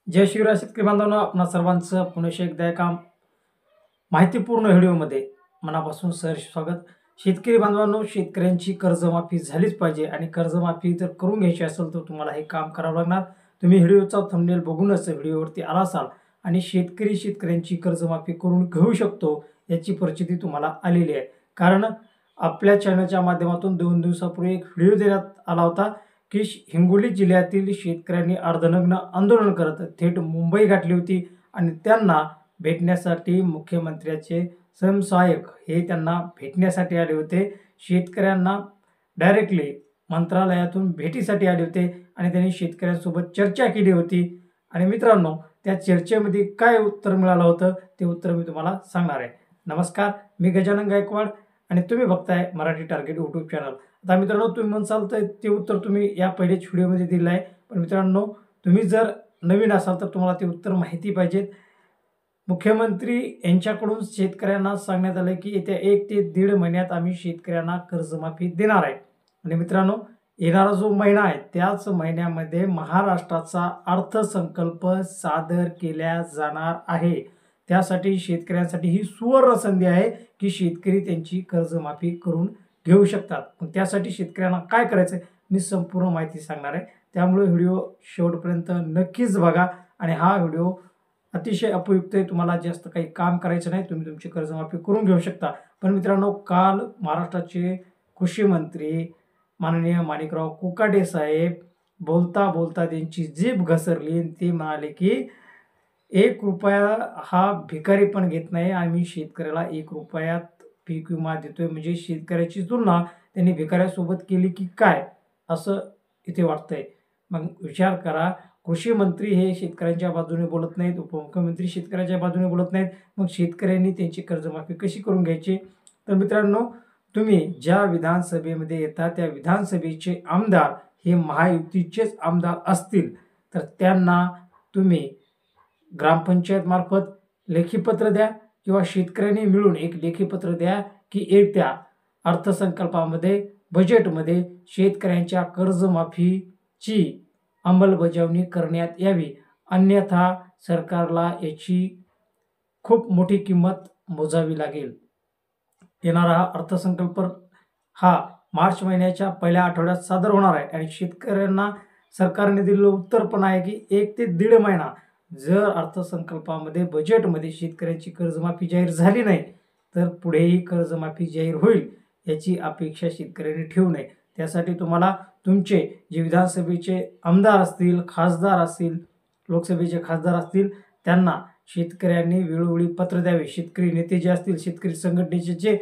जय शिवराय शेतकरी बांधवांनो, आपणा सर्वांचं पुन्हा एकदा एका माहितीपूर्ण व्हिडिओमध्ये मनापासून सहर्ष स्वागत। शेतकरी बांधवांनो, शेतकऱ्यांची कर्जमाफी झालीच पाहिजे आणि कर्जमाफी जर करून घ्यायची असेल तर तुम्हाला हे काम करावं लागणार। तुम्ही व्हिडिओचा थंबनेल बघूनच व्हिडिओवरती आला असाल आणि शेतकऱ्यांची कर्जमाफी करून घेऊ शकतो याची परिस्थिती तुम्हाला आलेली आहे। कारण आपल्या चॅनलच्या माध्यमातून 2 दिवसापूर्वी एक व्हिडिओ देण्यात आला होता की हिंगोली जिल्ह्यातील शेतकऱ्यांनी अर्धनग्न आंदोलन करत थेट मुंबई गाठली होती आणि त्यांना भेटण्यासाठी मुख्यमंत्र्याचे स्वयंसहायक हे त्यांना भेटण्यासाठी आले होते। शेतकऱ्यांना डायरेक्टली मंत्रालयातून भेटीसाठी आले होते आणि त्यांनी शेतकऱ्यांसोबत चर्चा केली होती। आणि मित्रांनो, त्या चर्चेमध्ये काय उत्तर मिळालं होतं ते उत्तर मी तुम्हाला सांगणार आहे। नमस्कार, मी गजानन गायकवाड आणि तुम्ही बघताय मराठी टार्गेट यूट्यूब चॅनल। आता मित्रांनो, तुम्ही म्हणसाल तर ते उत्तर तुम्ही या पहिल्याच व्हिडिओमध्ये दिलं आहे, पण मित्रांनो तुम्ही जर नवीन असाल तर तुम्हाला ते उत्तर माहिती पाहिजे। मुख्यमंत्री यांच्याकडून शेतकऱ्यांना सांगण्यात आले की येत्या 1 ते 1.5 महिन्यात आम्ही शेतकऱ्यांना कर्जमाफी देणार आहे। आणि मित्रांनो, येणारा जो महिना आहे त्याच महिन्यामध्ये महाराष्ट्राचा अर्थसंकल्प सादर केला जाणार आहे। त्यासाठी शेतकऱ्यांसाठी ही सुवर्ण संधी आहे की शेतकरी त्यांची कर्जमाफी करून घेऊ शकतात। पण त्यासाठी शेतकऱ्यांना काय करायचं मी संपूर्ण माहिती सांगणार आहे, त्यामुळे व्हिडिओ शेवटपर्यंत नक्कीच बघा। आणि हा व्हिडिओ अतिशय उपयुक्त आहे, तुम्हाला जास्त काही काम करायचं नाही, तुम्ही तुमची कर्जमाफी करून घेऊ शकता। पण मित्रांनो, काल महाराष्ट्राचे कृषी मंत्री माननीय माणिकराव कोकाटे साहेब बोलता बोलता त्यांची जीभ घसरली आणि ते म्हणाले की 1 रुपया हा भिकारी पण घेत नाही, आम्ही शेतकऱ्याला 1 रुपयात पीक विमा देतोय। म्हणजे शेतकऱ्याची तुलना त्यांनी भिकाऱ्यासोबत केली की काय असं इथे वाटतंय। मग विचार करा, कृषी मंत्री हे शेतकऱ्यांच्या बाजूने बोलत नाहीत, उपमुख्यमंत्री शेतकऱ्याच्या बाजूने बोलत नाहीत, मग शेतकऱ्यांनी त्यांची कर्जमाफी कशी करून घ्यायची? तर मित्रांनो, तुम्ही ज्या विधानसभेमध्ये येता त्या विधानसभेचे आमदार हे महायुतीचेच आमदार असतील तर त्यांना तुम्ही ग्रामपंचायत मार्फत लेखीपत्र द्या किंवा शेतकऱ्यांनी मिळून एक लेखीपत्र द्या की येत्या अर्थसंकल्पामध्ये बजेटमध्ये शेतकऱ्यांच्या कर्जमाफीची अंमलबजावणी करण्यात यावी, अन्यथा सरकारला याची खूप मोठी किंमत मोजावी लागेल। येणारा अर्थसंकल्प हा मार्च महिन्याच्या पहिल्या आठवड्यात सादर होणार आहे आणि शेतकऱ्यांना सरकारने दिलेलं उत्तर पण आहे की 1 ते 1.5 महिना जर अर्थसंकल्पामध्ये बजेटमध्ये शेतकऱ्यांची कर्जमाफी जाहीर झाली नाही तर पुढेही कर्जमाफी जाहीर होईल याची अपेक्षा शेतकऱ्यांनी ठेवू नये। त्यासाठी तुम्हाला तुमचे जे विधानसभेचे आमदार असतील, खासदार असतील, लोकसभेचे खासदार असतील त्यांना शेतकऱ्यांनी वेळोवेळी पत्र द्यावे। शेतकरी नेते जे असतील, शेतकरी संघटनेचे जे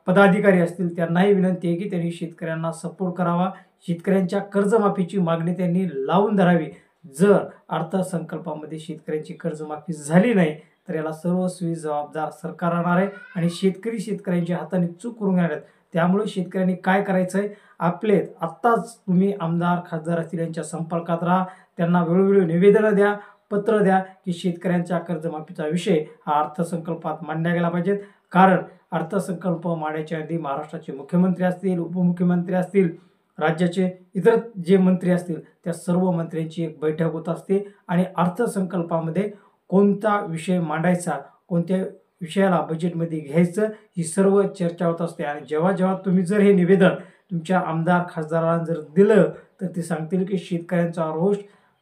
पदाधिकारी असतील त्यांनाही विनंती आहे की त्यांनी शेतकऱ्यांना सपोर्ट करावा, शेतकऱ्यांच्या कर्जमाफीची मागणी त्यांनी लावून धरावी। जर अर्थसंकल्पामध्ये शेतकऱ्यांची कर्जमाफी झाली नाही तर याला सर्वस्वी जबाबदार सरकार राहणार आहे आणि शेतकऱ्यांच्या हाताने चूक करून घेणार आहेत। त्यामुळे शेतकऱ्यांनी काय करायचंय, आपले आत्ताच तुम्ही आमदार खासदार असतील यांच्या संपर्कात राहा, त्यांना वेळोवेळी निवेदनं द्या, पत्र द्या की शेतकऱ्यांच्या कर्जमाफीचा विषय हा अर्थसंकल्पात मांडला गेला पाहिजे। कारण अर्थसंकल्प मांडायच्या आधी महाराष्ट्राचे मुख्यमंत्री असतील, उपमुख्यमंत्री असतील, राज्याचे इतर जे मंत्री असतील त्या सर्व मंत्र्यांची एक बैठक होत असते आणि अर्थसंकल्पामध्ये कोणता विषय मांडायचा, कोणत्या विषयाला बजेटमध्ये घ्यायचं ही सर्व चर्चा होत असते। आणि जेव्हा जेव्हा तुम्ही जर हे निवेदन तुमच्या आमदार खासदारांना जर दिलं तर ते सांगतील की शेतकऱ्यांचा रोष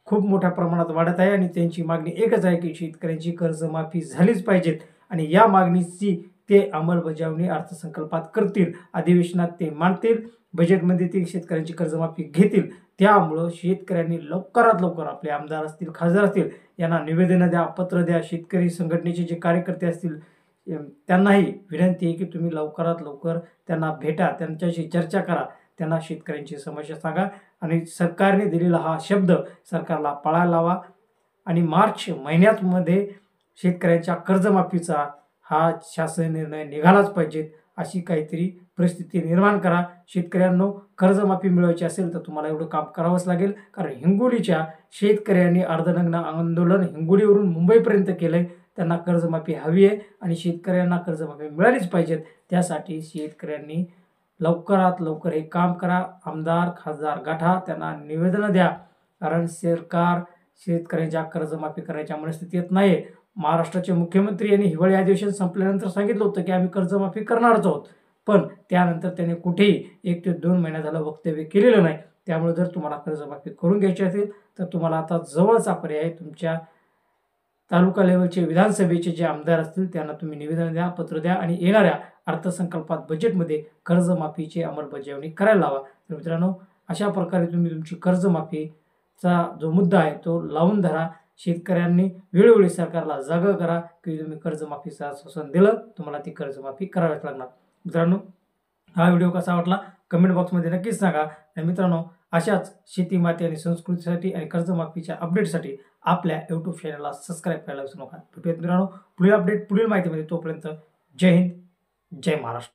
खूप मोठ्या प्रमाणात वाढत आहे आणि त्यांची मागणी एकच आहे की शेतकऱ्यांची कर्जमाफी झालीच पाहिजे आणि या मागणीची ते अंमलबजावणी अर्थसंकल्पात करतील, अधिवेशनात ते मांडतील, बजेटमध्ये ते शेतकऱ्यांची कर्जमाफी घेतील। त्यामुळे शेतकऱ्यांनी लवकरात लवकर आपले आमदार असतील, खासदार असतील यांना निवेदनं द्या, पत्र द्या। शेतकरी संघटनेचे जे कार्यकर्ते असतील त्यांनाही विनंती आहे की तुम्ही लवकरात लवकर त्यांना भेटा, त्यांच्याशी चर्चा करा, त्यांना शेतकऱ्यांची समस्या सांगा आणि सरकारने दिलेला हा शब्द सरकारला पाळायला लावा आणि मार्च महिन्यामध्ये शेतकऱ्यांच्या कर्जमाफीचा हा शासन निर्णय निघालाच पाहिजे अशी काहीतरी परिस्थिती निर्माण करा। शेतकऱ्यांनो, कर्जमाफी मिळवायची असेल तर तुम्हाला एवढं काम करावंच लागेल, कारण हिंगोलीच्या शेतकऱ्यांनी अर्धनग्न आंदोलन हिंगोलीवरून मुंबईपर्यंत केलंय। त्यांना कर्जमाफी हवी आहे आणि शेतकऱ्यांना कर्जमाफी मिळालीच पाहिजे। त्यासाठी शेतकऱ्यांनी लवकरात लवकर हे काम करा, आमदार खासदार गाठा, त्यांना निवेदनं द्या, कारण सरकार शेतकऱ्यांच्या कर्जमाफी करण्याच्या मनस्थितीत नाही. महाराष्ट्राचे मुख्यमंत्री यांनी हिवाळी अधिवेशन संपल्यानंतर सांगितलं होतं की आम्ही कर्जमाफी करणारच आहोत, पण त्यानंतर त्यांनी कुठेही 1 ते 2 महिना झालं वक्तव्य केलेलं नाही. त्यामुळे जर तुम्हाला कर्जमाफी करून घ्यायची असेल तर तुम्हाला आता जवळचा पर्याय तुमच्या तालुका लेवलचे विधानसभेचे जे आमदार असतील त्यांना तुम्ही निवेदन द्या, पत्र द्या आणि येणाऱ्या अर्थसंकल्पात बजेटमध्ये कर्जमाफीची अंमलबजावणी करायला लावा. तर मित्रांनो, अशा प्रकारे तुम्ही तुमची कर्जमाफीचा जो मुद्दा आहे तो लावून धरा. शेतकऱ्यांनी वेळोवेळी सरकारला जागं करा की तुम्ही कर्जमाफीचं आश्वासन दिलं, तुम्हाला ती कर्जमाफी करावीच लागणार. मित्रांनो, हा व्हिडिओ कसा वाटला कमेंट बॉक्समध्ये नक्कीच सांगा. आणि मित्रांनो, अशाच शेती, माती आणि संस्कृतीसाठी आणि कर्जमाफीच्या अपडेटसाठी आपल्या यूट्यूब चॅनलला सबस्क्राईब करायला विसरू नका. भेटूयात मित्रांनो पुढील अपडेट, पुढील माहितीमध्ये. तोपर्यंत जय हिंद, जय महाराष्ट्र.